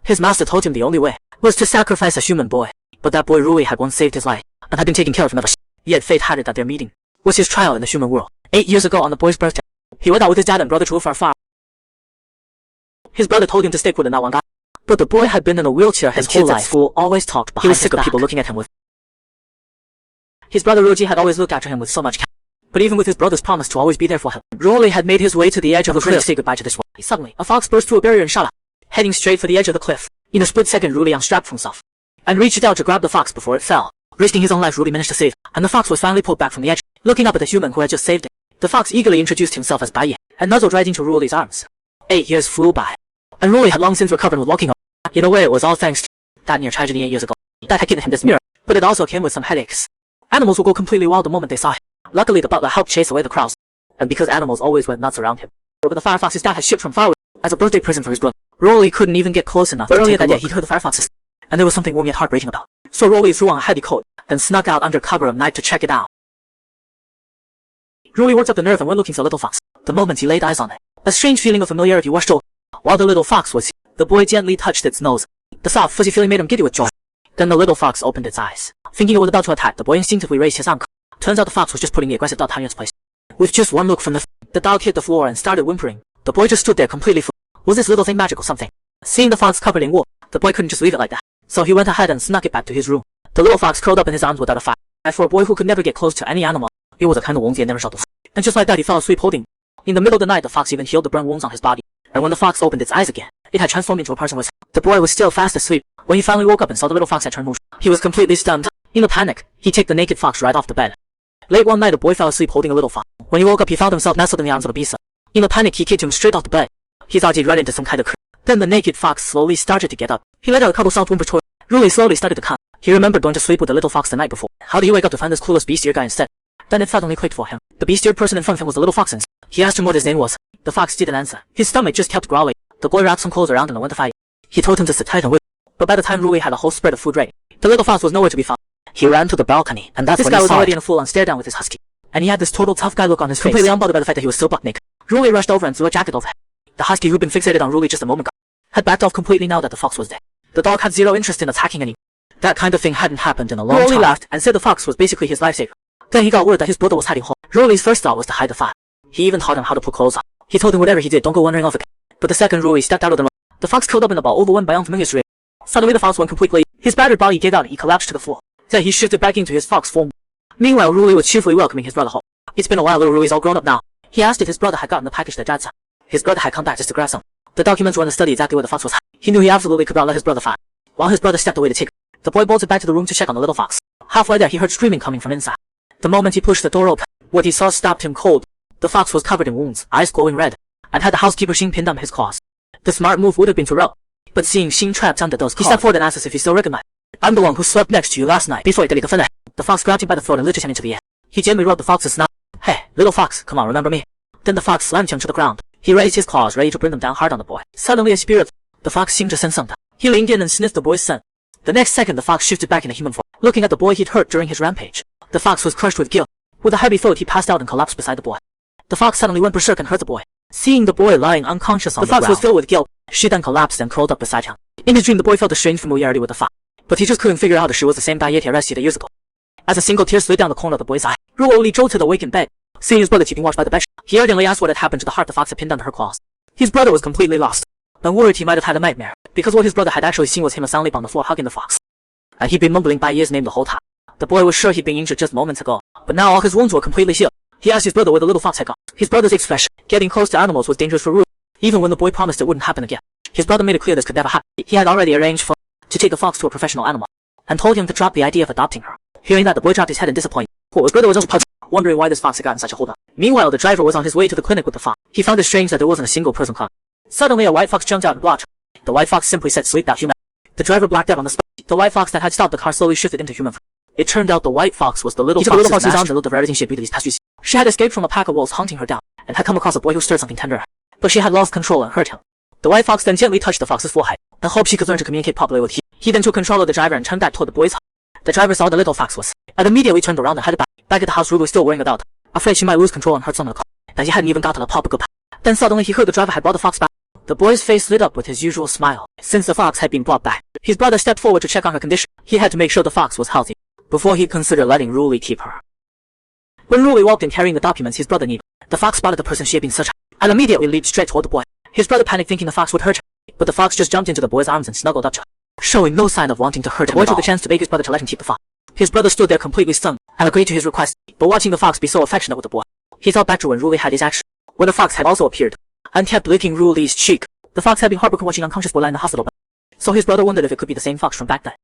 His master told him the only way was to sacrifice a human boy, but that boy Rui had once saved his life and had been taken care of from ever. Yet fate had it that their meeting was his trial in the human world. 8 years ago on the boy's birthday, he went out with his dad and brother to a far. His brother told him to stick with the not one guy, but the boy had been in a wheelchair his whole life. At school always talked behind his back. He was sick of people looking at him with. His brother Roji had always looked after him with so much care. But even with his brother's promise to always be there for him, Rolly had made his way to the edge of the cliff to say goodbye to this world. Suddenly, a fox burst through a barrier and shot up, heading straight for the edge of the cliff. In a split second, Ruli unstrapped from himself and reached out to grab the fox before it fell. Risking his own life, Ruli managed to save, and the fox was finally pulled back from the edge. Looking up at the human who had just saved it, the fox eagerly introduced himself as Bai and nuzzled right into Ruli's arms. 8 years flew by, and Ruli had long since recovered and was walking up. In a way, it was all thanks to that near tragedy 8 years ago that had given him this mirror, but it also came with some headaches. Animals would go completely wild the moment they saw him. Luckily, the butler helped chase away the crowds, and because animals always went nuts around him. But the firefox's dad had shipped from far away as a birthday present for his brother. Rolly couldn't even get close enough. But earlier that day, he'd heard the firefoxes, and there was something warm yet heartbreaking about. So Rolly threw on a heavy coat, then snuck out under cover of night to check it out. Rolly worked up the nerve and went looking for the little fox. The moment he laid eyes on it, a strange feeling of familiarity washed over. While the little fox was, the boy gently touched its nose. The soft, fuzzy feeling made him giddy with joy. Then the little fox opened its eyes. Thinking it was about to attack, the boy instinctively raised his arm. Turns out the fox was just putting the aggressive dog in its place. With just one look from the dog hit the floor and started whimpering. The boy just stood there completely fooled. Was this little thing magic or something? Seeing the fox covered in wool, the boy couldn't just leave it like that. So he went ahead and snuck it back to his room. The little fox curled up in his arms without a fight. And for a boy who could never get close to any animal, it was a kind of wound he had never shot. And just like that, he fell asleep holding. In the middle of the night, the fox even healed the burn wounds on his body. And when the fox opened its eyes again, it had transformed into a person. The boy was still fast asleep when he finally woke up and saw the little fox had turned moose. He was completely stunned. In a panic, he took the naked fox right off the bed. Late one night, the boy fell asleep holding a little fox. When he woke up, he found himself nestled in the arms of a beast. In a panic, he kicked him straight off the bed. He thought he'd run into some kind of creep. Then the naked fox slowly started to get up. He let out a couple soft whimpers. Ruli slowly started to calm. He remembered going to sleep with the little fox the night before. How did he wake up to find this clueless beast-eared guy instead? Then it suddenly clicked for him. The beast-eared person in front of him was the little fox. He asked him what his name was. The fox didn't answer. His stomach just kept growling. The boy wrapped some clothes around him and went to fight. He told him to sit tight and wait. But by the time Ruli had a whole spread of food ready, the little fox was nowhere to be found. He ran to the balcony, and that's when he saw this guy was already in a full-on stare down with his husky. And he had this total tough guy look on his face, completely unbothered by the fact that he was still buck naked. Ruli rushed over and threw a jacket over him. The husky who'd been fixated on Ruli just a moment ago had backed off completely now that the fox was dead. The dog had zero interest in attacking anyone. That kind of thing hadn't happened in a long time. Ruli laughed and said the fox was basically his lifesaver. Then he got word that his brother was hiding home. Ruli's first thought was to hide the fox. He even taught him how to put clothes on. He told him whatever he did, don't go wandering off again. But the second Ruli stepped out of the room, the fox curled up in a ball overwhelmed by unfamiliar terrain. Suddenly the fox went completely. His battered body gave out and he collapsed to the floor. Then he shifted back into his fox form. Meanwhile, Ruli was cheerfully welcoming his brother home. It's been a while, little Ruli's all grown up now. He asked if his brother had gotten the package that Dad sent. His brother had come back just to grab some. The documents were in the study exactly where the fox was. He knew he absolutely could not let his brother find. While his brother stepped away to take her, the boy bolted back to the room to check on the little fox. Halfway there, he heard screaming coming from inside. The moment he pushed the door open, what he saw stopped him cold. The fox was covered in wounds, eyes glowing red, and had the housekeeper Xing pinned on his claws. The smart move would have been to run, but seeing Xing trapped under those claws, he stepped forward and asked us if he still recognized. I'm the one who slept next to you last night. Before he could finish, the fox grabbed him by the throat and lifted him into the air. He gently rubbed the fox's snout. Hey, little fox, come on, remember me. Then the fox slammed him to the ground. He raised his claws, ready to bring them down hard on the boy. Suddenly a spirit, the fox seemed to sense something. He leaned in and sniffed the boy's scent. The next second, the fox shifted back into human form. Looking at the boy he'd hurt during his rampage, the fox was crushed with guilt. With a heavy throat, he passed out and collapsed beside the boy. The fox suddenly went berserk and hurt the boy. Seeing the boy lying unconscious on the ground, the fox was filled with guilt. She then collapsed and curled up beside him. In his dream, the boy felt a strange familiarity with the fox, but he just couldn't figure out if she was the same guy he had arrested 8 years ago. As a single tear slid down the corner of the boy's eye, Ruoli jolted awake in bed. Seeing his brother keeping watch by the bed, he urgently asked what had happened to the heart the fox had pinned under her claws. His brother was completely lost, and worried he might have had a nightmare, because what his brother had actually seen was him soundly on the floor hugging the fox. And he'd been mumbling Bai Ye's name the whole time. The boy was sure he'd been injured just moments ago, but now all his wounds were completely healed. He asked his brother where the little fox had gone. His brother's expression, getting close to animals was dangerous for Ruoli, even when the boy promised it wouldn't happen again. His brother made it clear this could never happen. He had already arranged for to take the fox to a professional animal, and told him to drop the idea of adopting her. Hearing that, the boy dropped his head in disappointment. His brother was also puzzled, wondering why this fox had gotten such a hold on. Meanwhile, the driver was on his way to the clinic with the fox. He found it strange that there wasn't a single person coming. Suddenly, a white fox jumped out and blocked her. The white fox simply said, "Sleep, that human." The driver blacked out on the spot. The white fox that had stopped the car slowly shifted into human form. It turned out the white fox was the little fox's arms and looked at everything she had breathed these past few. She had escaped from a pack of wolves hunting her down, and had come across a boy who stirred something tender, but she had lost control and hurt him. The white fox then gently touched the fox's forehead, and hoped she could learn to communicate properly with him. He then took control of the driver and turned back toward the boy's house. The driver saw the little fox was, and immediately turned around and headed back. Back at the house, Ruby was still worrying about her, afraid she might lose control and hurt someone in the car, that he hadn't even gotten a proper goodbye. Then suddenly he heard the driver had brought the fox back. The boy's face lit up with his usual smile. Since the fox had been brought back, his brother stepped forward to check on her condition. He had to make sure the fox was healthy before he'd consider letting Ruli keep her. When Ruli walked in carrying the documents his brother needed, the fox spotted the person she had been searching and immediately leaped straight toward the boy. His brother panicked thinking the fox would hurt her, but the fox just jumped into the boy's arms and snuggled up to her, showing no sign of wanting to hurt him. The boy took the chance to beg his brother to let him keep the fox. His brother stood there completely stunned and agreed to his request, but watching the fox be so affectionate with the boy, he thought back to when Ruli had his action, where the fox had also appeared and kept licking Ruli's cheek. The fox had been heartbroken watching unconscious boy lie in the hospital bed, so his brother wondered if it could be the same fox from back then,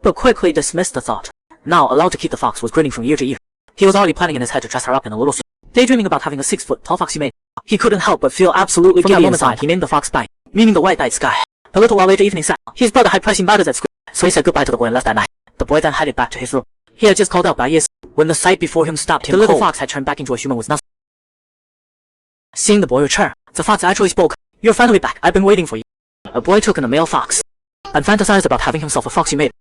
but quickly dismissed the thought. Now allowed to keep the fox was grinning from ear to ear. He was already planning in his head to dress her up in a little suit, daydreaming about having a 6-foot-tall fox he made. He couldn't help but feel absolutely giddy inside. He named the fox Bai, meaning the white-eyed sky. A little while later evening sat. His brother had pressing matters at school, so he said goodbye to the boy and left that night. The boy then headed back to his room. He had just called out Bai when the sight before him stopped him. The little fox had turned back into a human with nothing. Seeing the boy return, the fox actually spoke. You're finally back. I've been waiting for you. A boy took in a male fox and fantasized about having himself a foxy mate.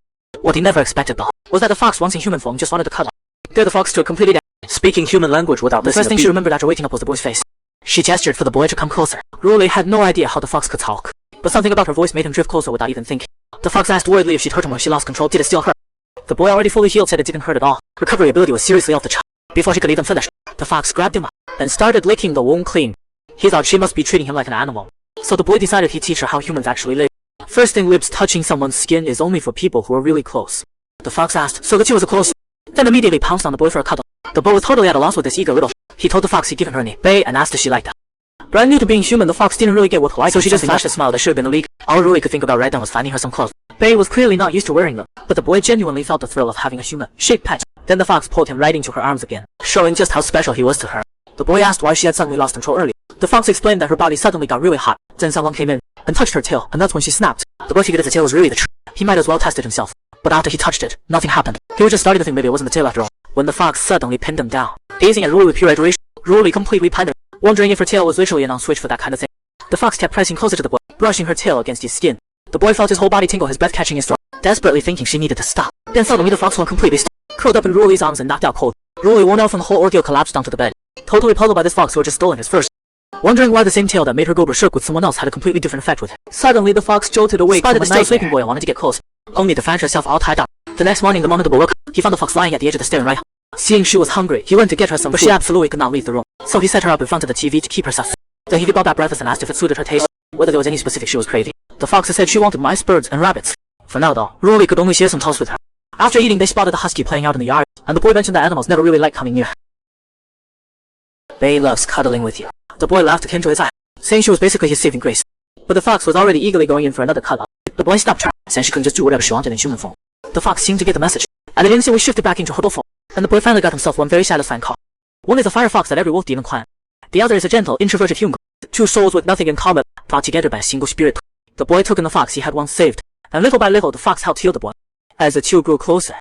What he never expected though was that the fox once in human form just wanted to cuddle. There the fox stood completely dead, speaking human language without listening. The first thing she remembered after waking up was the boy's face. She gestured for the boy to come closer. Ruli had no idea how the fox could talk, but something about her voice made him drift closer without even thinking. The fox asked worriedly if she'd hurt him or she lost control. Did it still hurt? The boy, already fully healed, said it didn't hurt at all. Recovery ability was seriously off the chart. Before she could even finish, the fox grabbed him up and started licking the wound clean. He thought she must be treating him like an animal, so the boy decided he'd teach her how humans actually live. First thing, lips touching someone's skin is only for people who are really close. The fox asked, so that she was a close, then immediately pounced on the boy for a cuddle. The boy was totally at a loss with this eager little. He told the fox he'd given her a name, Bay, and asked if she liked that. Brand new to being human, the fox didn't really get what to like, so she just flashed a smile that should have been illegal. All Ruli could think about right then was finding her some clothes. Bay was clearly not used to wearing them, but the boy genuinely felt the thrill of having a human-shaped pet. Then the fox pulled him right into her arms again, showing just how special he was to her. The boy asked why she had suddenly lost control earlier. The fox explained that her body suddenly got really hot. Then someone came in and touched her tail, and that's when she snapped. The boy figured that the tail was really the truth. He might as well test it himself. But after he touched it, nothing happened. He was just starting to think maybe it wasn't the tail after all, when the fox suddenly pinned him down. Gazing at Ruli with pure adoration, Ruli completely pondered, wondering if her tail was literally an on-switch for that kind of thing. The fox kept pressing closer to the boy, brushing her tail against his skin. The boy felt his whole body tingle, his breath catching his throat, desperately thinking she needed to stop. Then suddenly the fox went completely still, curled up in Ruli's arms and knocked out cold. Ruli, worn out from the whole ordeal, collapsed onto the bed, totally puzzled by this fox who had just stolen his first. Wondering why the same tail that made her go berserk with someone else had a completely different effect with him. Suddenly the fox jolted awake, spotted the still sleeping boy and wanted to get close, only to find herself all tied up. The next morning, the moment the boy woke up, he found the fox lying at the edge of the stair and right. Seeing she was hungry, he went to get her some food, but she absolutely could not leave the room. So he set her up in front of the TV to keep herself. Then he brought back breakfast and asked if it suited her taste, whether there was any specific she was craving. The fox said she wanted mice, birds, and rabbits. For now though, Ruli could only share some toast with her. After eating, they spotted a husky playing out in the yard, and the boy mentioned that animals never really like coming near. Bay loves cuddling with you. The boy laughed to kindle his eye, saying she was basically his saving grace. But the fox was already eagerly going in for another cuddle. The boy stopped her, saying she couldn't just do whatever she wanted in human form. The fox seemed to get the message, and it instantly shifted back into her form, and the boy finally got himself one very satisfying call. One is a fire fox that every wolf demon clan. The other is a gentle, introverted human. Two souls with nothing in common, brought together by a single spirit. The boy took in the fox he had once saved, and little by little the fox helped heal the boy. As the two grew closer,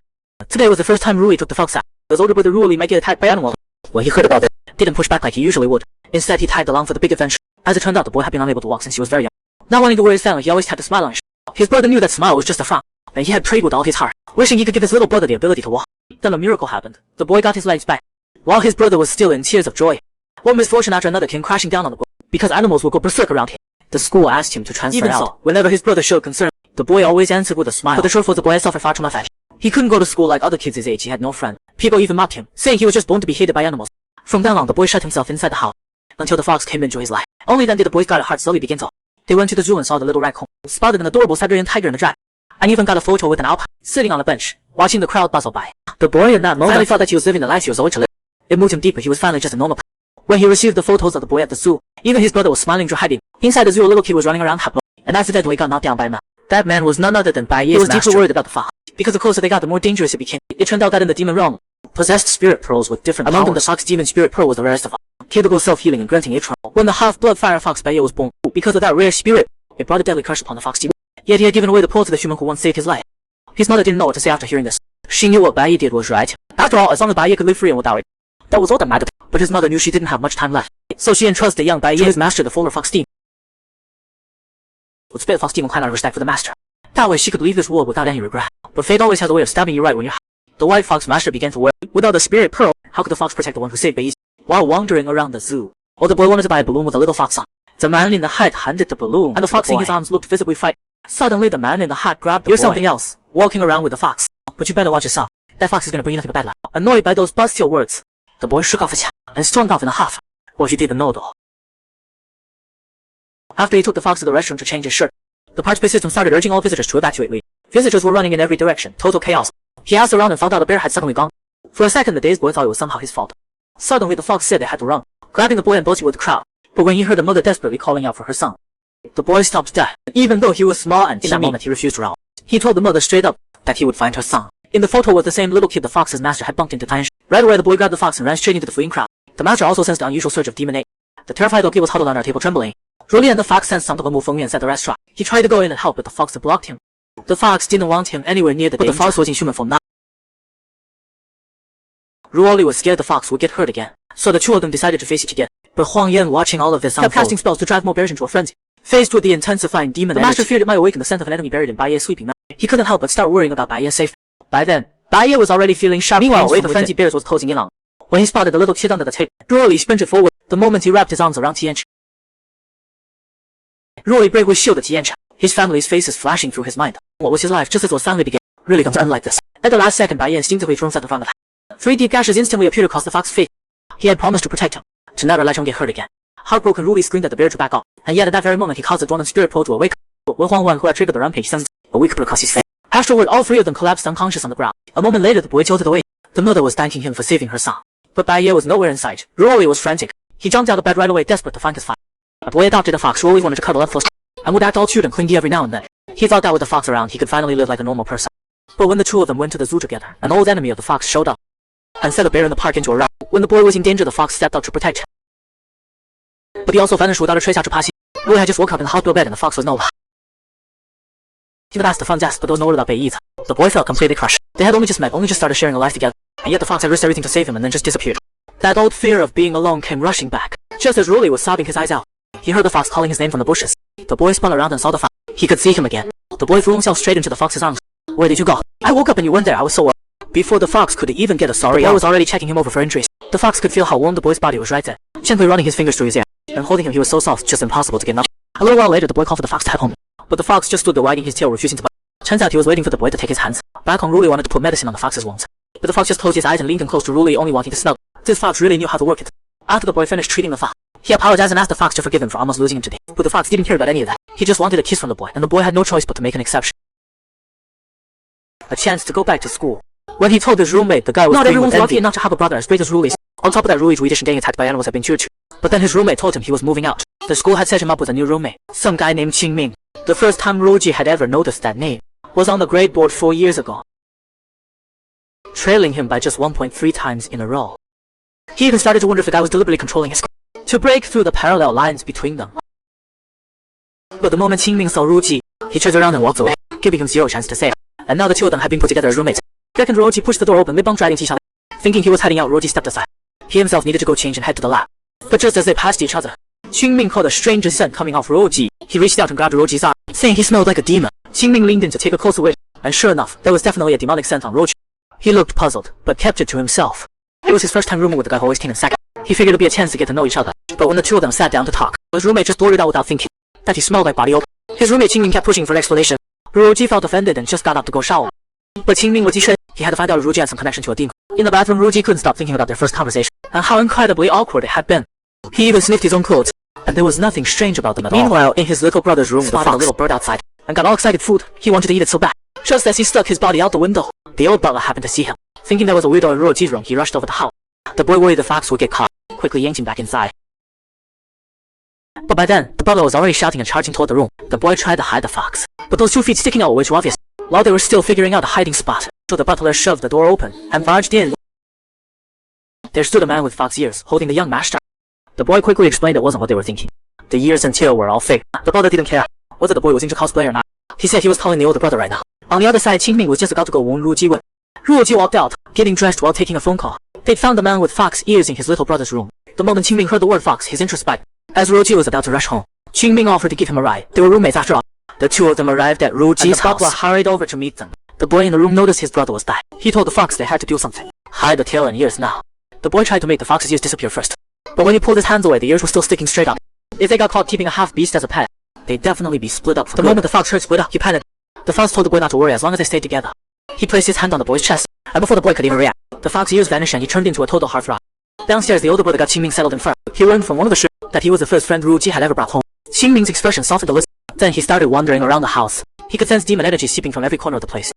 today was the first time Ruli took the fox out. His older brother Ruli might get attacked by animals. When he heard about it, didn't push back like he usually would. Instead, he tagged along for the big adventure. As it turned out, the boy had been unable to walk since he was very young. Not wanting to worry his family, he always had a smile on his face. His brother knew that smile was just a front, and he had prayed with all his heart, wishing he could give his little brother the ability to walk. Then a miracle happened. The boy got his legs back, while his brother was still in tears of joy. One misfortune after another came crashing down on the boy, because animals would go berserk around him. The school asked him to transfer out. So, whenever his brother showed concern, the boy always answered with a smile. But the truth was the boy had suffered far too much. He couldn't go to school like other kids his age. He had no friend. People even mocked him, saying he was just born to be hated by animals. From then on, the boy shut himself inside the house, until the fox came into his life. Only then did the boy's guarded heart slowly begin to. They went to the zoo and saw the little raccoon, spotted an adorable Siberian tiger in the drive, and even got a photo with an alpine, sitting on a bench, watching the crowd bustle by. The boy in that moment finally felt that he was living the life he was always to live. It moved him deeper. He was finally just a normal person. When he received the photos of the boy at the zoo, even his brother was smiling through hiding. Inside the zoo, a little kid was running around happily, and accidentally got knocked down by a man. That man was none other than Bai Ye's master. He was deeply worried about the fox, because the closer they got, the more dangerous it became. It turned out that in the demon realm, possessed spirit pearls with different powers. Among them, the fox demon spirit pearl was the rarest of all, capable of self-healing and granting eternal. When the half-blood fire fox Bai Ye was born, because of that rare spirit, it brought a deadly curse upon the fox demon. Yet he had given away the pearl to the human who once saved his life. His mother didn't know what to say after hearing this. She knew what Bai Ye did was right. After all, as long as Bai Ye could live free and without it, that was all that mattered. But his mother knew she didn't have much time left, so she entrusted young Bai Ye to his master, the former fox demon. Would spit fox demon clan out of respect for the master. That way she could leave this world without any regret. But fate always has a way of stabbing you right when you're high. The white fox master began to worry. Without the spirit pearl, how could the fox protect the one who saved Bai Ye? While wandering around the zoo, the boy wanted to buy a balloon with a little fox on. The man in the hat handed the balloon, and the fox in his arms looked visibly frightened. Suddenly, the man in the hat grabbed the boy. You're something else, walking around with the fox. But you better watch yourself. That fox is gonna bring you nothing but bad luck. Annoyed by those bestial words, the boy shook off his hat and stormed off in a huff. What he didn't know though. After he took the fox to the restaurant to change his shirt, the park system started urging all visitors to evacuate Lee. Visitors were running in every direction, total chaos. He asked around and found out the bear had suddenly gone. For a second, the dazed boy thought it was somehow his fault. Suddenly, the fox said they had to run, grabbing the boy and bolting with the crowd. But when he heard the mother desperately calling out for her son, the boy stopped dead. Even though he was small and in that moment he refused to run. He told the mother straight up that he would find her son. In the photo was the same little kid the fox's master had bumped into times. Right away, the boy grabbed the fox and ran straight into the fleeing crowd. The master also sensed the unusual surge of demon ache. The terrified old kid was huddled under a table trembling. Julie and the fox sensed something move Feng Yuan at the restaurant. He tried to go in and help, but the fox had blocked him. The fox didn't want him anywhere near the danger. But the fox was in human form now. Ruoli was scared the fox would get hurt again, so the two of them decided to face it again. But Huang Yan, watching all of this unfold, kept casting spells to drive more bears into a frenzy. Faced with the intensifying demon energy, the master feared it might awaken the scent of an enemy buried in Bai Ye's sleeping mouth. He couldn't help but start worrying about Bai Ye's safety. By then, Bai Ye was already feeling sharp pains. Meanwhile, the frenzied bears was closing in on. When he spotted the little kid under the table, Ruoli sprinted forward. The moment he wrapped his arms around Tianchi, Ruoli bravely shielded Tianchi, his family's faces flashing through his mind. What was his life just as was family began? Really comes to end like this. At the last second, Bai Ye instinctively thrown at the front of the 3 deep gashes instantly appeared across the fox's face. He had promised to protect him, to never let him get hurt again. Heartbroken, Ruoli screamed at the bear to back off, and yet at that very moment he caused the dormant spirit pole to awake. When Huang Wan, who had triggered the rampage, sensed a weak blow across his face. Afterward, all 3 of them collapsed unconscious on the ground. A moment later, the boy jolted away. The mother was thanking him for saving her son. But Bai Ye was nowhere in sight. Ruoli was frantic. He jumped out of bed right away, desperate to find his father. The boy adopted a fox who always wanted to cuddle up close and would act all cute and clingy every now and then. He thought that with the fox around, he could finally live like a normal person. But when the 2 of them went to the zoo together, an old enemy of the fox showed up and set the bear in the park into a rout. When the boy was in danger, the fox stepped out to protect him. But he also vanished without a trace after passing. Ruoli had just woke up in the hospital bed and the fox was nowhere. He had asked to find Jess, but there was no word about Bai Yi. The boy felt completely crushed. They had only just met, only just started sharing a life together, and yet the fox had risked everything to save him and then just disappeared. That old fear of being alone came rushing back. Just as Ruoli was sobbing his eyes out, he heard the fox calling his name from the bushes. The boy spun around and saw the fox. He could see him again. The boy threw himself straight into the fox's arms. Where did you go? I woke up and you weren't there. I was so worried. Before the fox could even get a sorry, the boy was already checking him over for injuries. The fox could feel how warm the boy's body was right there, gently running his fingers through his ear, and holding him he was so soft, just impossible to get enough. A little while later, the boy called for the fox to head home, but the fox just stood there wagging his tail, refusing to bite. Turns out he was waiting for the boy to take his hands. Back home, Ruoli wanted to put medicine on the fox's wounds, but the fox just closed his eyes and leaned him close to Ruoli, only wanting to snuggle. This fox really knew how to work it. After the boy finished treating the fox, he apologized and asked the fox to forgive him for almost losing him today. But the fox didn't care about any of that. He just wanted a kiss from the boy, and the boy had no choice but to make an exception. A chance to go back to school. When he told his roommate, the guy was not everyone's lucky enough to have a brother as great as Ruoli's. On top of that, Ruoli's Ruidish getting attacked by animals had been cured too. But then his roommate told him he was moving out. The school had set him up with a new roommate, some guy named Qingming. The first time Ruoji had ever noticed that name was on the grade board 4 years ago, trailing him by just 1.3 times in a row. He even started to wonder if the guy was deliberately controlling his school to break through the parallel lines between them. But the moment Qingming saw Ruoji, he turned around and walked away, giving him zero chance to say it. And now the 2 of them had been put together as roommates. Second, Ruoji pushed the door open, lip-bump dragging each other. Thinking he was heading out, Ruoji stepped aside. He himself needed to go change and head to the lab. But just as they passed each other, Qingming caught a strange scent coming off Ruoji. He reached out and grabbed Ruoji's arm, saying he smelled like a demon. Qingming leaned in to take a closer whiff, and sure enough, there was definitely a demonic scent on Ruoji. He looked puzzled, but kept it to himself. It was his first time rooming with the guy who always came in second. He figured it'd be a chance to get to know each other. But when the 2 of them sat down to talk, his roommate just blurted out without thinking that he smelled like body odor. His roommate Qingming kept pushing for an explanation. Ruoji felt offended and just got up to go shower. But Qingming was sure he had to find out if Ruoji had some connection to a demon. In the bathroom, Ruoji couldn't stop thinking about their first conversation, and how incredibly awkward it had been. He even sniffed his own clothes, and there was nothing strange about them at all. Meanwhile, in his little brother's room, spotted a little bird outside, and got all excited food. He wanted to eat it so bad. Just as he stuck his body out the window, the old butler happened to see him. Thinking there was a weirdo in Ruoji's room, he rushed over the house. The boy worried the fox would get caught, quickly yanked him back inside. But by then, the butler was already shouting and charging toward the room. The boy tried to hide the fox, but those 2 feet sticking out were too obvious. While they were still figuring out a hiding spot, so the butler shoved the door open and barged in. There stood a man with fox ears, holding the young master. The boy quickly explained it wasn't what they were thinking. The ears and tail were all fake. The butler didn't care whether the boy was into cosplay or not. He said he was calling the older brother right now. On the other side, Qingming was just about to go wound Ruoji when Ruoji walked out, getting dressed while taking a phone call. They'd found the man with fox ears in his little brother's room. The moment Qingming heard the word fox, his interest spiked. As Ruoji was about to rush home, Qingming offered to give him a ride. They were roommates after all. The 2 of them arrived at Ruoji's house. The butler hurried over to meet them. The boy in the room noticed his brother was dead. He told the fox they had to do something. Hide the tail and ears now. The boy tried to make the fox's ears disappear first, but when he pulled his hands away, the ears were still sticking straight up. If they got caught keeping a half-beast as a pet, they'd definitely be split up for good. The moment the fox heard split up, he panicked. The fox told the boy not to worry as long as they stayed together. He placed his hand on the boy's chest, and before the boy could even react, the fox's ears vanished and he turned into a total heartthrob. Downstairs, the older brother got Qingming settled in fur. He learned from one of the shrimp that he was the first friend Ruji had ever brought home. Qingming's expression softened a little. Then he started wandering around the house. He could sense demon energy seeping from every corner of the place,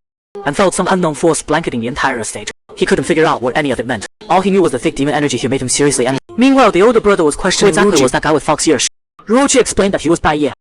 and felt some unknown force blanketing the entire estate. He couldn't figure out what any of it meant. All he knew was the thick demon energy here made him seriously angry. Meanwhile, the older brother was questioning who exactly was that guy with fox ears. Ruji explained that he was Bai Ye.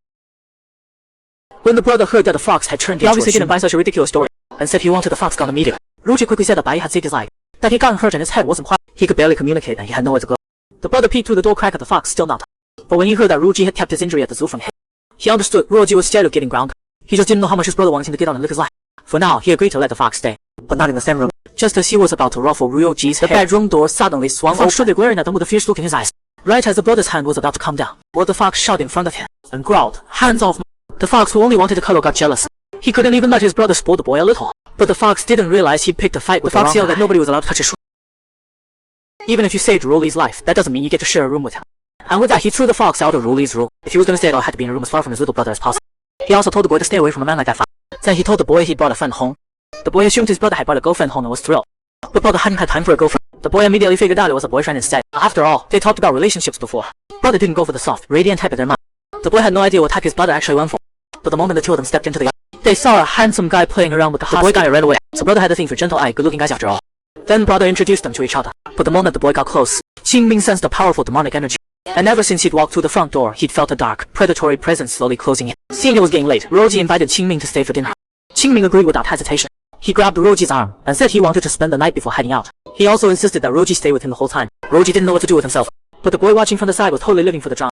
When the brother heard that the fox had turned, he obviously didn't buy such a ridiculous story, and said he wanted the fox gone immediately. Ruji quickly said that Bai Ye had saved his life, that he had gotten hurt and his head wasn't quiet. He could barely communicate and he had nowhere to go. The brother peeked through the door crack at the fox, still not. But when he heard that Ruji had kept his injury at the zoo from him, he understood Ruji was scared of getting grounded. He just didn't know how much his brother wanted him to get on and live his life. For now, he agreed to let the fox stay, but not in the same room. Just as he was about to ruffle Ryoji's hair, the bedroom door suddenly swung open. The fox stood there glaring at them with a fierce look in his eyes. Right as the brother's hand was about to come down, the fox shot in front of him and growled, "Hands off!" The fox, who only wanted to cuddle, got jealous. He couldn't even let his brother spoil the boy a little. But the fox didn't realize he'd picked a fight with the fox. Yelled that nobody was allowed to touch his. Even if you saved Rolly's life, that doesn't mean you get to share a room with him. And with that, he threw the fox out of Rolly's room. If he was gonna stay, it all had to be in a room as far from his little brother as possible. He also told the boy to stay away from a man like that fox. Then he told the boy he'd brought a friend home. The boy assumed his brother had brought a girlfriend home and was thrilled. But brother hadn't had time for a girlfriend. The boy immediately figured out it was a boyfriend instead. After all, they talked about relationships before. Brother didn't go for the soft, radiant type of their mind. The boy had no idea what type his brother actually went for. But the moment the two of them stepped into the yard, they saw a handsome guy playing around with the boy guy and ran away. So brother had a thing for gentle-eyed, good-looking guys after all. Then brother introduced them to each other. But the moment the boy got close, Qingming sensed a powerful demonic energy. And ever since he'd walked through the front door, he'd felt a dark, predatory presence slowly closing in. Seeing it was getting late, Roji invited Qingming to stay for dinner. Qingming agreed without hesitation. He grabbed Roji's arm and said he wanted to spend the night before heading out. He also insisted that Roji stay with him the whole time. Roji didn't know what to do with himself, but the boy watching from the side was totally living for the drama.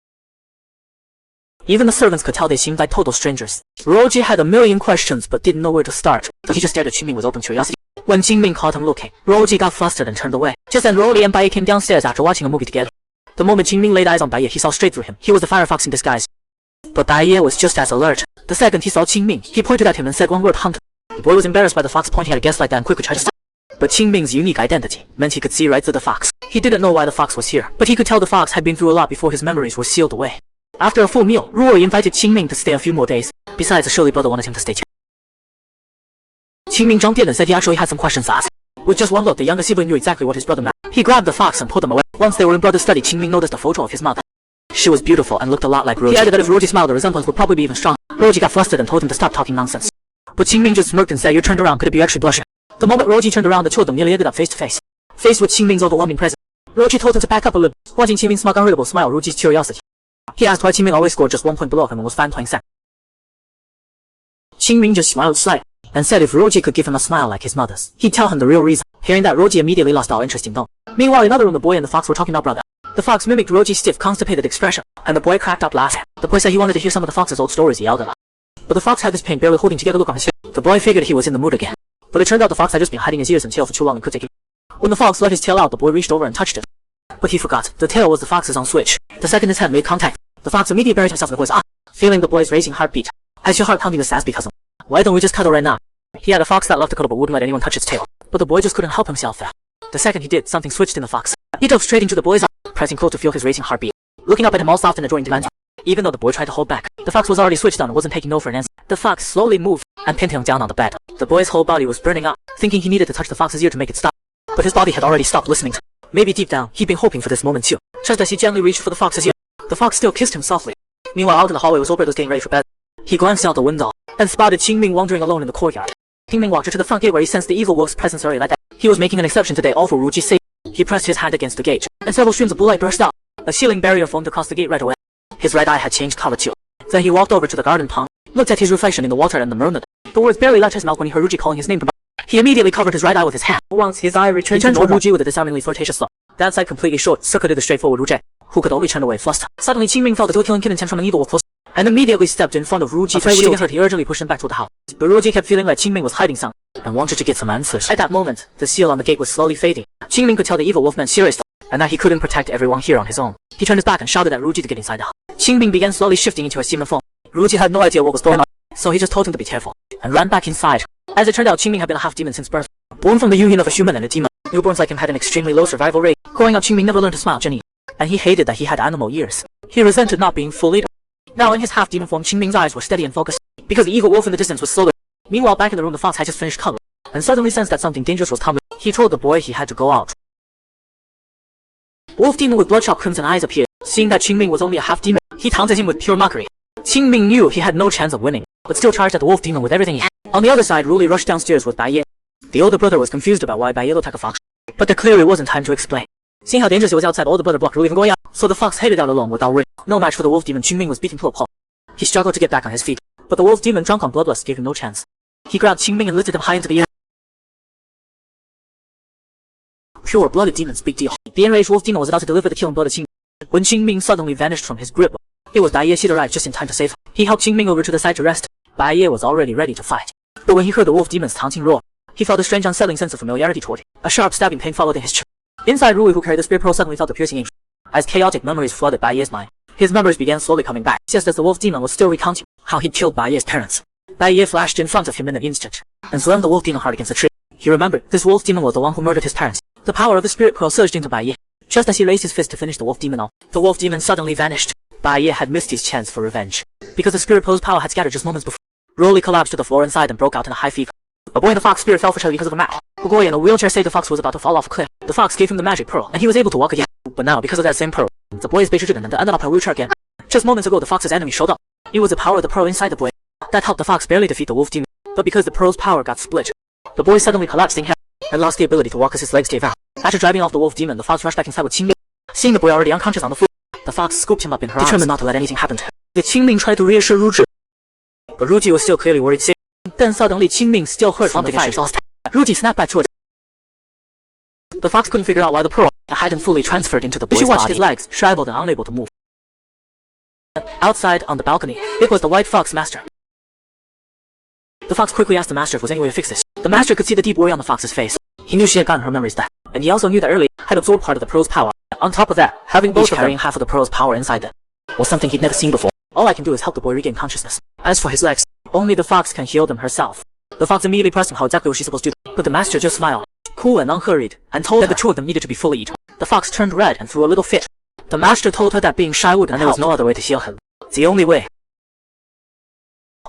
Even the servants could tell they seemed like total strangers. Roji had a million questions but didn't know where to start, so he just stared at Qingming with open curiosity. When Qingming caught him looking, Roji got flustered and turned away. Just then Rolly and Bai Ye came downstairs after watching a movie together. The moment Qingming laid eyes on Bai Ye, he saw straight through him. He was the firefox in disguise. But Bai Ye was just as alert. The second he saw Qingming, he pointed at him and said one word, "Hunter." The boy was embarrassed by the fox pointing at a guest like that and quickly tried to stop. But Qingming's unique identity meant he could see right through the fox. He didn't know why the fox was here, but he could tell the fox had been through a lot before his memories were sealed away. After a full meal, Ruo invited Qingming to stay a few more days. Besides, the Shirley brother wanted him to stay too. Qingming jumped in and said he actually had some questions to ask. With just one look, the younger sibling knew exactly what his brother meant. He grabbed the fox and pulled him away. Once they were in brother's study, Qingming noticed a photo of his mother. She was beautiful and looked a lot like Roji. He added that if Roji smiled, the resemblance would probably be even stronger. Roji got flustered and told him to stop talking nonsense. But Qingming just smirked and said, "You turned around, could it be actually blushing?" The moment Roji turned around, the two of them nearly ended up face to face. Faced with Qingming's overwhelming presence, Roji told him to back up a little. Watching Qingming's smug, unreadable smile, Roji's curiosity. He asked why Qingming always scored just 1 point below him and was fine playing second. Qingming just smiled slightly and said if Roji could give him a smile like his mother's, he'd tell him the real reason. Hearing that, Roji immediately lost all interest in them. Meanwhile, in another room, the boy and the fox were talking about brother. The fox mimicked Roji's stiff, constipated expression, and the boy cracked up laughing. The boy said he wanted to hear some of the fox's old stories. He yelled a lot. But the fox had this pain, barely holding together look on his face. The boy figured he was in the mood again. But it turned out the fox had just been hiding his ears and tail for too long and could take it. When the fox let his tail out, the boy reached over and touched it. But he forgot. The tail was the fox's on switch. The second his head made contact, the fox immediately buried himself in the boy's arm, feeling the boy's racing heartbeat. "Has your heart pounding as fast because of him? Why don't we just cuddle right now?" He had a fox that loved to cuddle but wouldn't let anyone touch its tail. But the boy just couldn't help himself there. The second he did, something switched in the fox. He dove straight into the boy's arm, pressing close to feel his racing heartbeat. Looking up at him all soft and adoring demands. Even though the boy tried to hold back, the fox was already switched on and wasn't taking no for an answer. The fox slowly moved and pinned him down on the bed. The boy's whole body was burning up, thinking he needed to touch the fox's ear to make it stop. But his body had already stopped listening. Maybe deep down, he'd been hoping for this moment too. Just as he gently reached for the fox's ear, the fox still kissed him softly. Meanwhile, out in the hallway was Obert was getting ready for bed. He glanced out the window and spotted Qingming wandering alone in the courtyard. Qingming walked her to the front gate where he sensed the evil wolf's presence earlier that day. He was making an exception today, all for Ruji's sake. He pressed his hand against the gate, and several streams of blue light burst out. A ceiling barrier formed across the gate right away. His right eye had changed color too. Then he walked over to the garden pond, looked at his reflection in the water and the murmured. The words barely left his mouth when he heard Ruji calling his name from behind. He immediately covered his right eye with his hand. Once his eye returned toward Ruji with a disarmingly flirtatious look. That side completely short-circuited the straightforward Ruji, who could only turn away flustered. Suddenly Qingming felt a killing intent from an evil wolf close, and immediately stepped in front of Ruji. Afraid he hurt, he urgently pushed him back toward the house. But Ruji kept feeling like Qingming was hiding something, and wanted to get some answers. At that moment, the seal on the gate was slowly fading. Qingming could tell the evil wolf meant serious, and that he couldn't protect everyone here on his own. He turned his back and shouted at Ruji to get inside the house. Qingming began slowly shifting into a semen form. Ruji had no idea what was going on, so he just told him to be careful, and ran back inside. As it turned out, Qingming had been a half-demon since birth, born from the union of a human and a demon. Newborns like him had an extremely low survival rate. Growing up, Qingming never learned to smile, Jenny, and he hated that he had animal ears. He resented not being fully. Now in his half-demon form, Qingming's eyes were steady and focused, because the eagle wolf in the distance was slowly. Meanwhile, back in the room, the fox had just finished cuddling, and suddenly sensed that something dangerous was coming. He told the boy he had to go out. Wolf demon with bloodshot crimson eyes appeared. Seeing that Qingming was only a half-demon, he taunted him with pure mockery. Qingming knew he had no chance of winning, but still charged at the wolf demon with everything he had. On the other side, Ruli rushed downstairs with Bai Ye. The older brother was confused about why Bai Ye looked like a fox, but there clearly wasn't time to explain. Seeing how dangerous it was outside, the older brother blocked Ruli from going out, so the fox headed out alone without Ruli. No match for the wolf demon, Qingming was beaten to a pulp. He struggled to get back on his feet, but the wolf demon, drunk on bloodlust, gave him no chance. He grabbed Qingming and lifted him high into the air. Pure-blooded demons, big deal. The enraged wolf demon was about to deliver the killing blow to Qingming when Qingming suddenly vanished from his grip. It was Bai Ye. She'd arrived just in time to save him. He helped Qingming over to the side to rest. Bai Ye was already ready to fight, but when he heard the wolf demon's taunting roar, he felt a strange unsettling sense of familiarity toward him. A sharp stabbing pain followed in his chest. Inside, Rui, who carried the spear pearl, suddenly felt a piercing ache. As chaotic memories flooded Bai Ye's mind, his memories began slowly coming back, just as the wolf demon was still recounting how he'd killed Bai Ye's parents. Bai Ye flashed in front of him in an instant, and slammed the wolf demon hard against the tree. He remembered, this wolf demon was the one who murdered his parents. The power of the spirit pearl surged into Bai Ye. Just as he raised his fist to finish the wolf demon off, the wolf demon suddenly vanished. Bai Ye had missed his chance for revenge, because the spirit pearl's power had scattered just moments before. Rolly collapsed to the floor inside and broke out in a high fever. A boy in the fox spirit fell for Shelly because of a match. A boy in a wheelchair said the fox was about to fall off a cliff. The fox gave him the magic pearl, and he was able to walk again. But now, because of that same pearl, the boy is bedridden and ended up in a wheelchair again. Just moments ago, the fox's enemy showed up. It was the power of the pearl inside the boy that helped the fox barely defeat the wolf demon. But because the pearl's power got split, the boy suddenly collapsed in hell and lost the ability to walk as his legs gave out. After driving off the wolf demon, the fox rushed back inside with Qingming. Seeing the boy already unconscious on the floor, the fox scooped him up in her arms, determined not to let anything happen to him. The Qingming tried to reassure Ruji, but Ruji was still clearly worried sick. Then suddenly Qingming still heard from the fight. Ruji snapped back to it. The fox couldn't figure out why the pearl hadn't fully transferred into the boy's body. She watched his legs, shriveled and unable to move. Outside, on the balcony, it was the white fox master. The fox quickly asked the master if there was any way to fix this. The master could see the deep worry on the fox's face. He knew she had gotten her memories back, and he also knew that early had absorbed part of the pearl's power. On top of that, having both carrying half of the pearl's power inside them was something he'd never seen before. All I can do is help the boy regain consciousness. As for his legs, only the fox can heal them herself. The fox immediately pressed him how exactly was she supposed to do, but the master just smiled, cool and unhurried, and told her that the two of them needed to be fully eaten. The fox turned red and threw a little fit. The master told her that being shy wouldn't help, and there was no other way to heal him. The only way.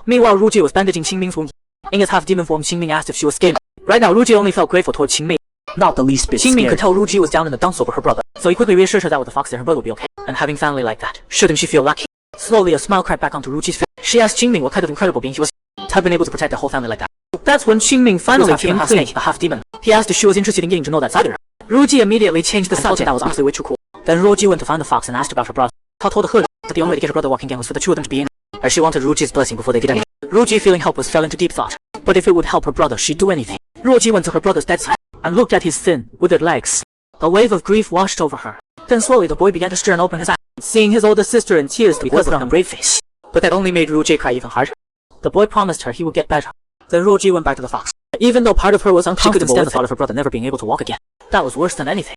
Meanwhile, Ruji was bandaging Qingming's wound. In his half-demon form, Qingming asked if she was scared. Right now, Ruji only felt grateful toward Qingming, not the least bit scared. Qingming could tell Ruji was down in the dumps over her brother, so he quickly reassured her that with the fox there, her brother would be okay. And having family like that, shouldn't she feel lucky? Slowly, a smile crept back onto Ruji's face. She asked Qingming what kind of incredible being he was to have been able to protect the whole family like that. That's when Qingming finally came clean, the half-demon. He asked if she was interested in getting to know that side of her. Ruji immediately changed the subject. That was honestly way too cool. Then Ruji went to find the fox and asked about her brother. He told her that the only way to get her brother walking again was for the two of them to be in, as she wanted Ruji's blessing before they did anything. Ruji, feeling helpless, fell into deep thought. But if it would help her brother, she'd do anything. Ruji went to her brother's bedside and looked at his thin, withered legs. A wave of grief washed over her. Then slowly the boy began to stir and open his eyes. Seeing his older sister in tears, the boy put on a brave face. But that only made Ruji cry even harder. The boy promised her he would get better. Then Ruji went back to the fox. Even though part of her was uncomfortable, she couldn't stand the thought of her brother never being able to walk again. That was worse than anything.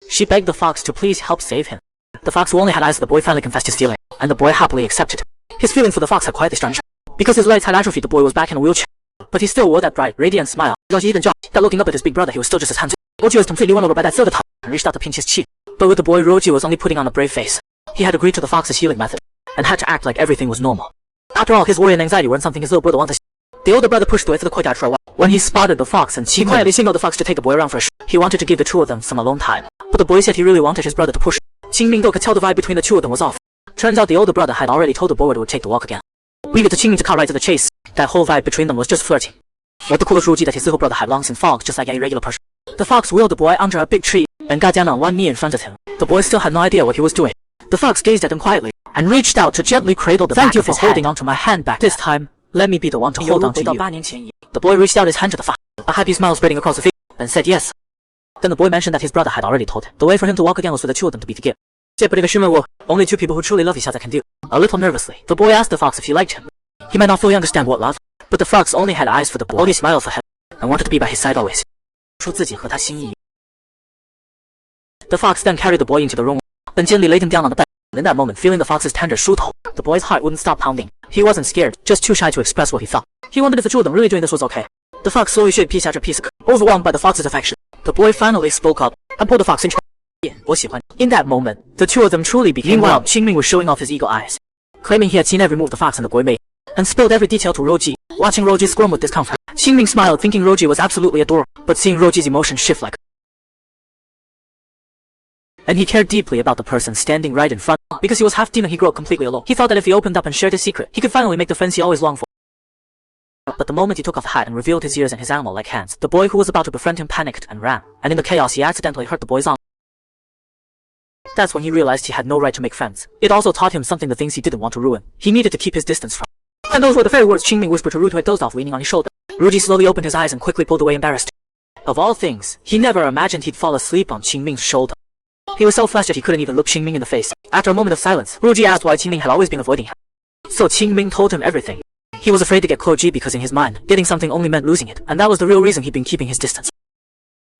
She begged the fox to please help save him. The fox, who only had eyes, the boy finally confessed his feeling, and the boy happily accepted. His feeling for the fox had quietly strengthened. Because his legs had atrophied, the boy was back in a wheelchair. But he still wore that bright, radiant smile. He even joked that looking up at his big brother, he was still just as handsome. Roji was completely won over by that silver top and reached out to pinch his cheek. But with the boy, Roji was only putting on a brave face. He had agreed to the fox's healing method and had to act like everything was normal. After all, his worry and anxiety weren't something his little brother wanted. The older brother pushed away to the courtyard for a while when he spotted the fox, and he quietly signaled the fox to take the boy around for a shot. He wanted to give the two of them some alone time, but the boy said he really wanted his brother to push. Qingming could tell the vibe between the two of them was off. Turns out the older brother had already told the boy where it would take to walk again. Leave it to Qingming to cut right to the chase. That whole vibe between them was just flirting. What the coolest Ruji that his little brother had long since fogged, just like any regular person. The fox wheeled the boy under a big tree and got down on one knee in front of him. The boy still had no idea what he was doing. The fox gazed at him quietly and reached out to gently cradle the back of his head. Thank you for holding onto my hand back. This time, let me be the one to hold on to you. The boy reached out his hand to the fox, a happy smile spreading across the face, and said yes. Then the boy mentioned that his brother had already told him the way for him to walk again was for the two of them to be together. Only two people who truly love each other can do. A little nervously, the boy asked the fox if he liked him. He might not fully understand what love, but the fox only had eyes for the boy, only smiled for him, and wanted to be by his side always. The fox then carried the boy into the room, then gently laid him down on the bed. In that moment, feeling the fox's tender shoe-toe, the boy's heart wouldn't stop pounding. He wasn't scared, just too shy to express what he felt. He wondered if the two of them really doing this was okay. The fox slowly shaved piece after piece, overwhelmed by the fox's affection. The boy finally spoke up and pulled the fox into. 我喜欢你. In that moment, the two of them truly became one. Meanwhile, Qingming was showing off his eagle eyes, claiming he had seen every move the fox and the boy made, and spilled every detail to Roji. Watching Roji squirm with discomfort, Qingming smiled, thinking Roji was absolutely adorable, but seeing Roji's emotions shift like, and he cared deeply about the person standing right in front. Because he was half demon, he grew up completely alone. He felt that if he opened up and shared his secret, he could finally make the friends he always longed for. But the moment he took off the hat and revealed his ears and his animal-like hands, the boy who was about to befriend him panicked and ran, and in the chaos he accidentally hurt the boy's arm. That's when he realized he had no right to make friends. It also taught him something: the things he didn't want to ruin, he needed to keep his distance from. And those were the very words Qingming whispered to Ru, who had dozed off leaning on his shoulder. Ruji slowly opened his eyes and quickly pulled away, embarrassed. Of all things, he never imagined he'd fall asleep on Qingming's shoulder. He was so flustered he couldn't even look Qingming in the face. After a moment of silence, Ruji asked why Qingming had always been avoiding him. So Qingming told him everything. He was afraid to get Koji because in his mind, getting something only meant losing it, and that was the real reason he'd been keeping his distance.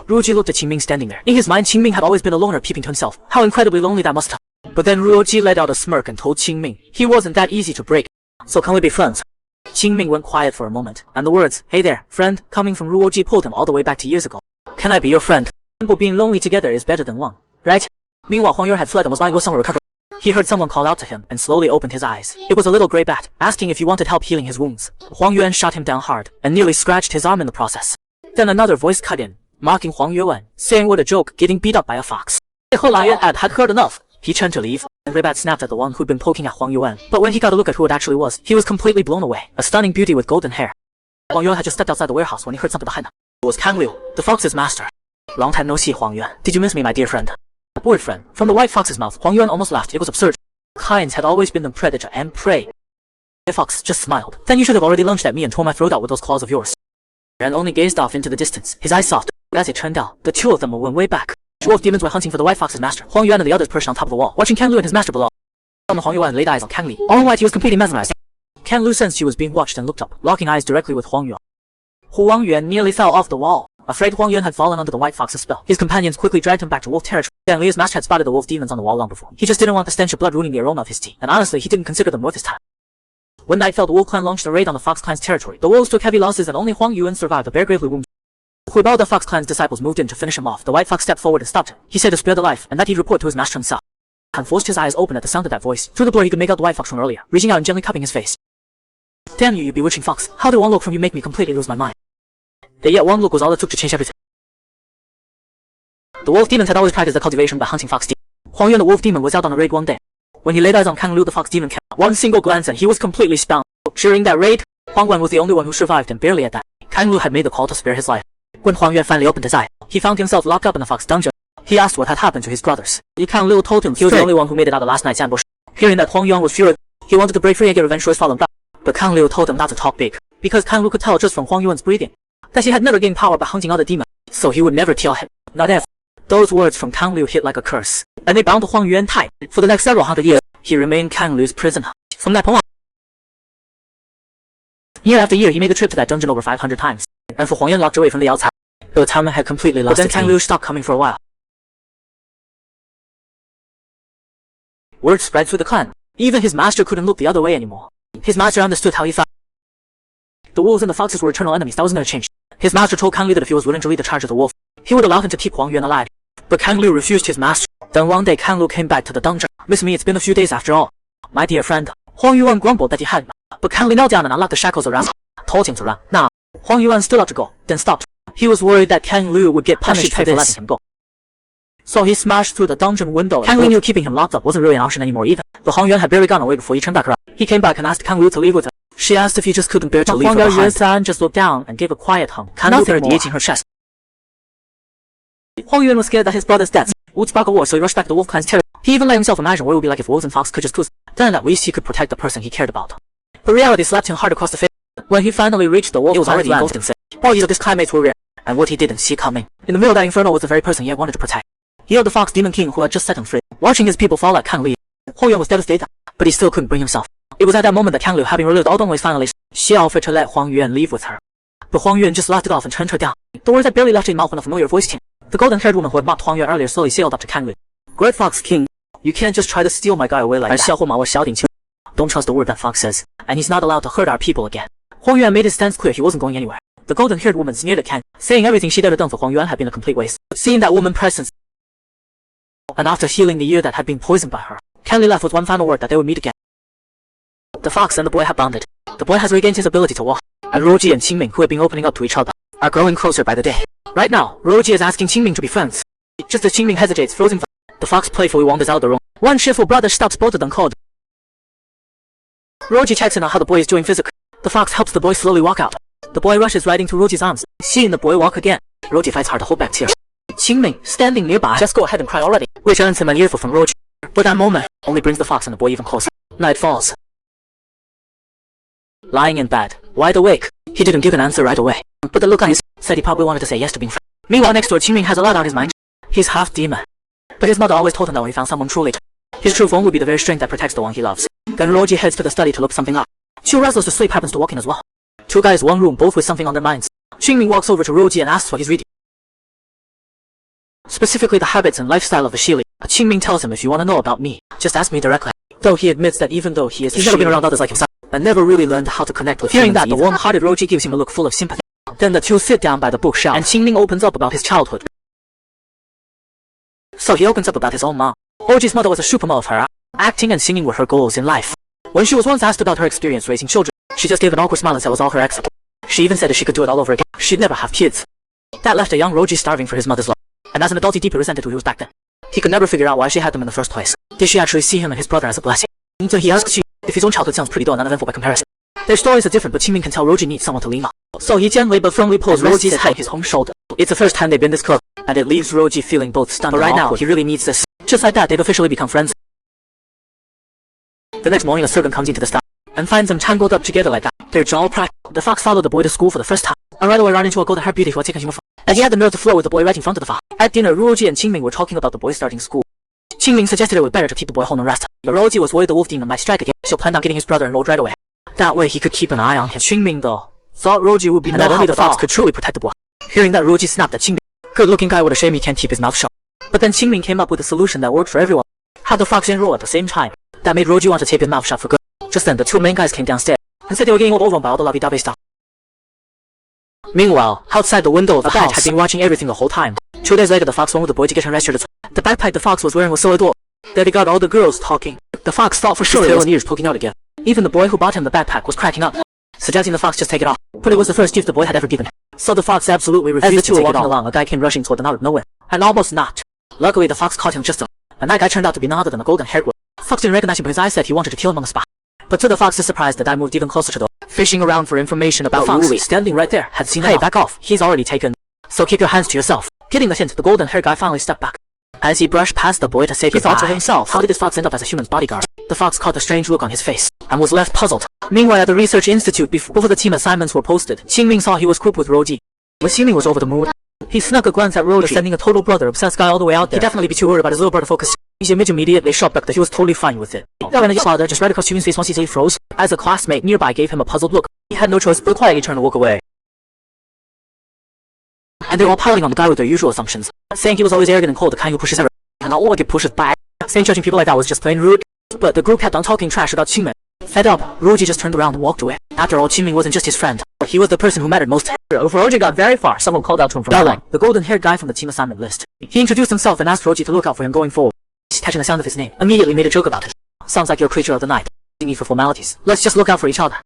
Ruji looked at Qingming standing there. In his mind, Qingming had always been a loner, keeping to himself. How incredibly lonely that must have. But then Ruoji let out a smirk and told Qingming he wasn't that easy to break. So can we be friends? Qingming went quiet for a moment, and the words, "Hey there, friend," coming from Ruoji pulled him all the way back to years ago. Can I be your friend? Simple, being lonely together is better than one, right? Meanwhile, Huang Yuan had fled and was lying with somewhere recovered. He heard someone call out to him and slowly opened his eyes. It was a little gray bat, asking if he wanted help healing his wounds. Huang Yuan shot him down hard and nearly scratched his arm in the process. Then another voice cut in, mocking Huang Yuan, saying what a joke, getting beat up by a fox. Huang Yuan had heard enough. He turned to leave, and Gray Bat snapped at the one who'd been poking at Huang Yuan. But when he got a look at who it actually was, he was completely blown away. A stunning beauty with golden hair. Huang Yuan had just stepped outside the warehouse when he heard something behind him. It was Kang Liu, the fox's master. Long time no see, Huang Yuan. Did you miss me, my dear friend? Bored friend. From the white fox's mouth, Huang Yuan almost laughed. It was absurd. Kinds had always been the predator and prey. The fox just smiled. Then you should have already lunged at me and tore my throat out with those claws of yours. And only gazed off into the distance, his eyes soft. As it turned out, the two of them went way back. Wolf demons went hunting for the white fox's master. Huang Yuan and the others perched on top of the wall, watching Kang Lu and his master below. Huang Yuan laid eyes on Kang Li. All white, he was completely mesmerized. Kang Lu sensed he was being watched and looked up, locking eyes directly with Huang Yuan. Huang Yuan nearly fell off the wall. Afraid Huang Yuan had fallen under the white fox's spell, his companions quickly dragged him back to wolf territory. Kang Li's master had spotted the wolf demons on the wall long before. He just didn't want the stench of blood ruining the aroma of his tea, and honestly, he didn't consider them worth his time. When night fell, the wolf clan launched a raid on the fox clan's territory. The wolves took heavy losses and only Huang Yuan survived, a bear gravely wounded. While the fox clan's disciples moved in to finish him off, the white fox stepped forward and stopped him. He said to spare the life, and that he'd report to his master himself. Han forced his eyes open at the sound of that voice. Through the blur he could make out the white fox from earlier, reaching out and gently cupping his face. Damn you, you bewitching fox. How did one look from you make me completely lose my mind? Yet one look was all it took to change everything. The wolf demons had always practiced the cultivation by hunting fox demons. Huang Yuan, the wolf demon, was out on a raid one day. When he laid eyes on Kang Lu, the fox demon, one single glance and he was completely spellbound. During that raid, Huang Yuan was the only one who survived, and barely at that. Kang Lu had made the call to spare his life. When Huang Yuan finally opened his eye, he found himself locked up in the fox dungeon. He asked what had happened to his brothers. Kang Lu told him he was the only one who made it out of last night's ambush. Hearing that, Huang Yuan was furious. He wanted to break free and get revenge for his fallen brother. But Kang Lu told him not to talk big, because Kang Lu could tell just from Huang Yuan's breathing that he had never gained power by hunting other demons, so he would never kill him. Not ever. Those words from Kang Liu hit like a curse, and they bound Huang Yuan tight. For the next several hundred years, he remained Kang Liu's prisoner. From that point on, year after year, he made the trip to that dungeon over 500 times, and for Huang Yuan locked away from the outside. The town had completely lost. But then Kang Liu stopped coming for a while. Word spread through the clan. Even his master couldn't look the other way anymore. His master understood how he felt. The wolves and the foxes were eternal enemies. That wasn't going to change. His master told Kang Liu that if he was willing to lead the charge of the wolf, he would allow him to keep Huang Yuan alive. But Kang Liu refused his master. Then one day Kang Liu came back to the dungeon. Miss me, it's been a few days after all. My dear friend. Huang Yuan grumbled that he hadn't, but Kang Liu knelt down and unlocked the shackles around him, told him to run. Now, Huang Yuan stood up to go, then stopped. He was worried that Kang Liu would get punished for letting him go. So he smashed through the dungeon window. Kang Liu knew keeping him locked up wasn't really an option anymore either. But Huang Yuan had barely gone away before he turned back around. He came back and asked Kang Liu to leave with him. She asked if he just couldn't bear to leave her behind. Huang Yuan just looked down and gave a quiet hum. Kang Liu radiating her chest. Huang Yuan was scared that his brother's death would spark a war, so he rushed back to the wolf clan's territory. He even let himself imagine what it would be like if wolves and fox could just cruise. Then at least he could protect the person he cared about. But reality slapped him hard across the face. When he finally reached the wolf, it was already engulfed in sin. Qualities of this climates were rare, and what he didn't see coming. In the middle of that inferno was the very person he had wanted to protect. He held the fox demon king who had just set him free. Watching his people fall at Kang Liu, Huang Yuan was devastated, but he still couldn't bring himself. It was at that moment that Kang Liu, having relived all Dongwei's finally, she offered to let Huang Yuan leave with her. But Huang Yuan just laughed it off and turned her down. The words had barely left his mouth when a familiar voice came. The golden-haired woman who had mocked Huang Yuan earlier slowly sailed up to Kang Liu. Great Fox King, you can't just try to steal my guy away like that. Don't trust the word that fox says, and he's not allowed to hurt our people again. Huang Yuan made his stance clear, he wasn't going anywhere. The golden-haired woman sneered at Kang, saying everything she'd ever done for Huang Yuan had been a complete waste. Seeing that woman's presence, and after healing the ear that had been poisoned by her, Kenley left with one final word that they would meet again. The fox and the boy have bonded. The boy has regained his ability to walk, and Roji and Qingming, who had been opening up to each other, are growing closer by the day. Right now, Roji is asking Qingming to be friends. Just as Qingming hesitates, frozen, the fox playfully wanders out the room. One cheerful brother stops both of them cold. Roji checks in on how the boy is doing physically. The fox helps the boy slowly walk out. The boy rushes right into Roji's arms. Seeing the boy walk again, Roji fights hard to hold back tears. Qingming, standing nearby, just go ahead and cry already, which earns him an earful from Roji. But that moment only brings the fox and the boy even closer. Night falls. Lying in bed, wide awake, he didn't give an answer right away, but the look on his face said he probably wanted to say yes to being friends. Meanwhile, next door, Qingming has a lot on his mind. He's half demon, but his mother always told him that when he found someone truly, his true form would be the very strength that protects the one he loves. Then Roji heads to the study to look something up. Two wrestlers to sleep happens to walk in as well. Two guys, one room, both with something on their minds. Qingming walks over to Roji and asks what he's reading, specifically the habits and lifestyle of the Shili. Qingming tells him, if you want to know about me, just ask me directly. Though he admits that even though he's never been around others like himself, and never really learned how to connect with hearing that, the warm-hearted Roji gives him a look full of sympathy. Then the two sit down by the bookshelf, and Qingming opens up about his childhood. So he opens up about his own mom. Roji's mother was a supermodel of her. Acting and singing were her goals in life. When she was once asked about her experience raising children, she just gave an awkward smile and said it was all her ex. She even said if she could do it all over again, she'd never have kids. That left a young Roji starving for his mother's love. And as an adult, he deeply resented who he was back then. He could never figure out why she had them in the first place. Did she actually see him and his brother as a blessing? Until he asks if his own childhood sounds pretty dull and uneventful by comparison. Their stories are different, but Qingming can tell Roji needs someone to lean on. So he gently but firmly pulls Roji's head on his own shoulder. It's the first time they've been this close, and it leaves Roji feeling both stunned but right now he really needs this. Just like that, they've officially become friends. The next morning, a servant comes into the stall and finds them tangled up together like that. Their jaw cracked. The fox followed the boy to school for the first time, and right away ran into a golden-haired beauty who had taken him from, and he had the nerve to flirt with the boy right in front of the fox. At dinner, Roji and Qingming were talking about the boy starting school. Qingming suggested it was better to keep the boy home and rest, but Roji was worried the wolf demon might strike again, so planned on getting his brother enrolled right away. That way he could keep an eye on him. Qingming, though, thought Roji would be and that only the fox could truly protect the boy. Hearing that, Roji snapped at Qingming. Good-looking guy, what a shame he can't keep his mouth shut. But then Qingming came up with a solution that worked for everyone. Had the fox enroll at the same time. That made Roji want to tape his mouth shut for good. Just then, the two main guys came downstairs and said they were getting overwhelmed by all the lovey-dovey stuff. Meanwhile, outside the window of the house had been watching everything the whole time. 2 days later, the fox went with the boy to get him registered. The backpack the fox was wearing was so adorable that he got all the girls talking. The fox thought for sure his tail and ears poking out again. Even the boy who bought him the backpack was cracking up, suggesting the fox just take it off. But it was the first gift the boy had ever given. So the fox absolutely refused. As the two were walking along, a guy came rushing toward them out of nowhere, and almost knocked. Luckily, the fox caught him just and that guy turned out to be none other than a golden-haired wolf. Fox didn't recognize him, but his eyes said he wanted to kill him on the spot. But to the fox's surprise, the guy moved even closer to the fishing around for information about Fox. Standing right there, had seen him. Hey, back off, he's already taken. So keep your hands to yourself. Getting the hint, the golden-haired guy finally stepped back. As he brushed past the boy to say goodbye, he thought to himself, how did this fox end up as a human's bodyguard? The fox caught the strange look on his face, and was left puzzled. Meanwhile, at the research institute, before the team assignments were posted, Qingming saw he was grouped with Roji. When Qingming was over the moon, he snuck a glance at Roji, sending a total brother-obsessed guy all the way out there. He'd definitely be too worried about his little brother focus. Image immediately shot back that he was totally fine with it. That when his father just right across Qingming's face once he froze, as a classmate nearby gave him a puzzled look. He had no choice but quietly turned to walk away. And they were all piling on the guy with their usual assumptions, saying he was always arrogant and cold, the kind who pushes everyone, and not all get pushes back. Saying judging people like that was just plain rude. But the group kept on talking trash about Qingming. Fed up, Roji just turned around and walked away. After all, Qingming wasn't just his friend. He was the person who mattered most. Before Roji got very far, someone called out to him from Darling, the golden-haired guy from the team assignment list. He introduced himself and asked Roji to look out for him going forward. Catching the sound of his name, immediately made a joke about it. Sounds like you're a creature of the night. Need for formalities. Let's just look out for each other.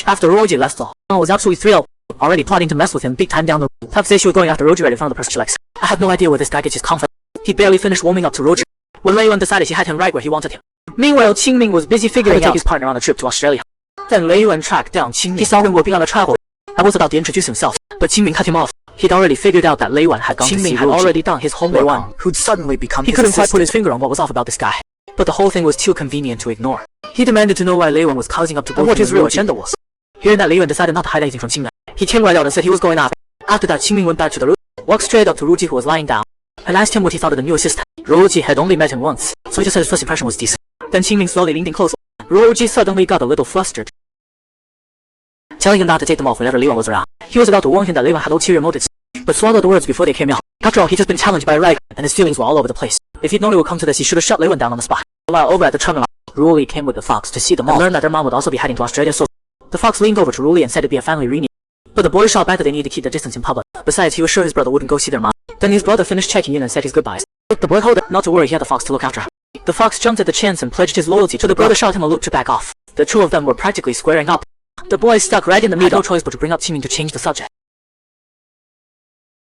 After Roji left though, I was absolutely thrilled. Already plotting to mess with him big time down the road. Tough to say she was going after Roji right in front of the person she likes. I had no idea where this guy gets his confidence. He barely finished warming up to Roji when Lei Yuan decided she had him right where he wanted him. Meanwhile, Qingming was busy figuring out take his partner on a trip to Australia. Then Lei Yuan tracked down Qingming. He saw him working on a travel and was about to introduce himself, but Qingming cut him off. He'd already figured out that Lei Yuan had gone to see Roji. Had already done his homework on who'd suddenly become his assistant. He couldn't quite put his finger on what was off about this guy, but the whole thing was too convenient to ignore. He demanded to know why Lei Yuan was causing up to both what his real agenda was. Hearing that, Lei Yuan decided not to hide anything from Qingming. He came right out and said he was going off. After that, Qingming went back to the room, walked straight up to Roji who was lying down, and asked him what he thought of the new assistant. Roji had only met him once, so he just said his first impression was decent. Then Qingming slowly leaned in close. Roji suddenly got a little flustered, telling him not to take them off whenever Lei Yuan was around. He was about to warn him that Lei Yuan had ulterior motives, but swallowed the words before they came out. After all, he'd just been challenged by a rag, and his feelings were all over the place. If he'd known it would come to this, he should have shut Lei Yuan down on the spot. While over at the terminal, Ruli came with the fox to see them all and learned that their mom would also be heading to Australia, so the fox leaned over to Ruli and said it'd be a family reunion. But the boy shot back that they needed to keep their distance in public. Besides, he was sure his brother wouldn't go see their mom. Then his brother finished checking in and said his goodbyes. The boy told him not to worry, he had the fox to look after her. The fox jumped at the chance and pledged his loyalty to the brother, shot him a look to back off. The two of them were practically squaring up. The boy stuck right in the middle, no choice but to bring up Qingming to change the subject,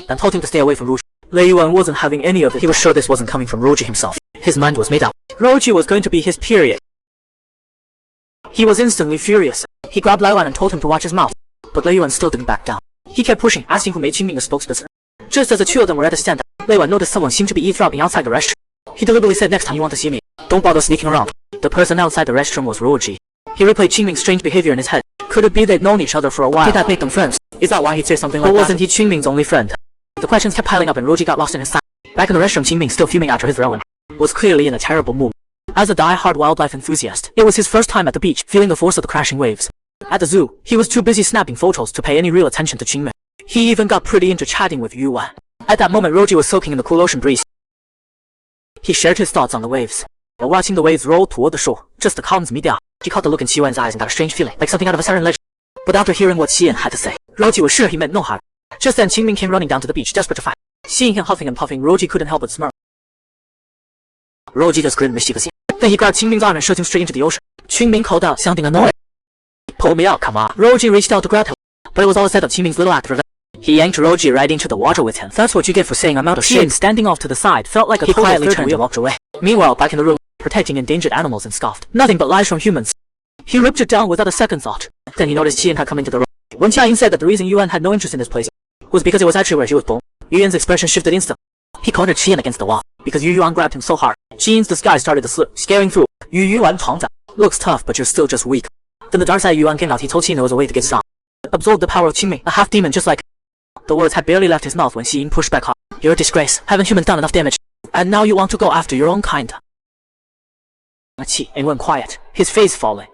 and told him to stay away from Ruji. Lei Yuan wasn't having any of it. He was sure this wasn't coming from Ruji himself. His mind was made up. Ruji was going to be his period. He was instantly furious. He grabbed Lei Yuan and told him to watch his mouth. But Lei Yuan still didn't back down. He kept pushing, asking who made Qingming a spokesperson. Just as the two of them were at a stand, Lei Yuan noticed someone seemed to be eavesdropping outside the restroom. He deliberately said, "Next time you want to see me, don't bother sneaking around." The person outside the restroom was Ruji. He replayed Qingming's strange behavior in his head. Could it be they'd known each other for a while? Did that make them friends? Is that why he'd say something like that? Or wasn't he Qingming's only friend? The questions kept piling up and Ruji got lost in his thoughts. Back in the restroom, Qingming, still fuming after his ruin, was clearly in a terrible mood. As a die-hard wildlife enthusiast, it was his first time at the beach, feeling the force of the crashing waves. At the zoo, he was too busy snapping photos to pay any real attention to Qingming. He even got pretty into chatting with Yuan. At that moment, Ruji was soaking in the cool ocean breeze. He shared his thoughts on the waves. While watching the waves roll toward the shore, just the calms me down. He caught the look in Yuan's eyes and got a strange feeling, like something out of a siren legend. But after hearing what Xian had to say, Ruji was sure he meant no harm. Just then, Qingming came running down to the beach, desperate to fight. Seeing him huffing and puffing, Ruji couldn't help but smirk. Ruji just grinned mischievously. Then he grabbed Qingming's arm and shot him straight into the ocean. Qingming called out, sounding annoyed. "Pull me out, come on." Ruji reached out to grab him, but it was all a set of Qingming's little act of revenge. He yanked Ruji right into the water with him. "That's what you get for saying I'm out of shape." Standing off to the side, felt like a total quietly turned and walked away. Meanwhile, back in the room, protecting endangered animals, and scoffed. Nothing but lies from humans. He ripped it down without a second thought. Then he noticed Qian had come into the room. When Jiayin said that the reason Yuan had no interest in this place was because it was actually where she was born, Yuan's expression shifted instantly. He cornered Qian against the wall. Because Yu Yuan grabbed him so hard, Qian's disguise started to slip, scaring through. Yu Yuan 闯着. Looks tough, but you're still just weak. Then the dark side Yuan came out. He told Qian there was a way to get strong. Absorbed the power of Qingming, a half-demon just like. The words had barely left his mouth when Xiyin pushed back hard. "You're a disgrace. Haven't humans done enough damage? And now you want to go after your own kind?" Qi went quiet, his face falling.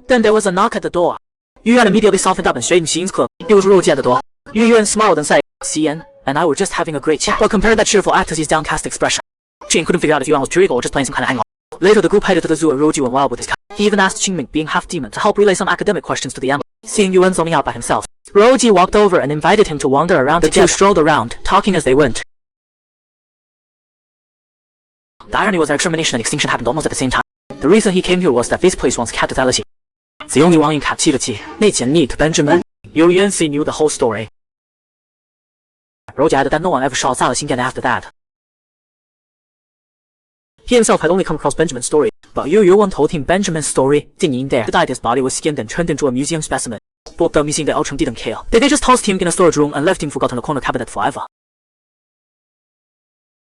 Then there was a knock at the door. Yu Yuan immediately softened up and straightened Xiyin's cloak. It was Ruji at the door. Yu Yuan smiled and said, "Xiyin and I were just having a great chat." But compared that cheerful act to his downcast expression, Xiyin couldn't figure out if Yuan was pure ego or just playing some kind of angle. Later, the group headed to the zoo and Ruji went wild with his cat. He even asked Qingming, being half-demon, to help relay some academic questions to the animal. Seeing Yuan zoning out by himself, Ruji walked over and invited him to wander around. The two strolled around, talking as they went. The irony was their extermination and extinction happened almost at the same time. The reason he came here was that this place once kept its The only one in captivity, 内潜匿 Benjamin. Yu Yanxi knew the whole story. Ruji added that no one ever saw Zala Xingdian after that. He himself had only come across Benjamin's story, but Yu Yuan told him Benjamin's story. 静营 there died, his body was skinned and turned into a museum specimen. Both the missing the Ultron didn't care. They just tossed him in a storage room and left him forgotten in a corner cabinet forever.